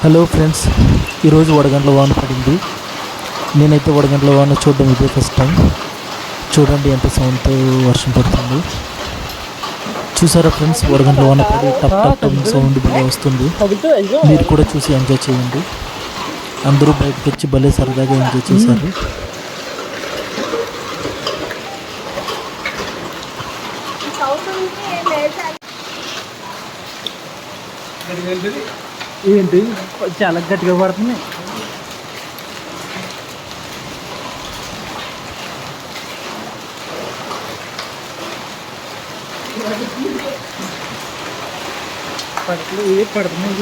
Hello friends, ఈరోజు వడగండ్ల వాన పడింది. నేనైతే వడగండ్ల వాన చూడడం ఇదే ఫస్ట్ టైం. చూడండి ఎంత సౌండ్తో వర్షం పడుతుంది. చూసారా ఫ్రెండ్స్, వడగండ్ల వాన పడి టప్ టప్ టప్ సౌండ్ భలే వస్తుంది. మీరు కూడా చూసి ఎంజాయ్ చేయండి. అందరూ బయటకు వచ్చి భలే సరదాగా ఎంజాయ్ చేశారు. ఏంటి చాలా గట్టిగా పడుతుంది. పడుతుంది.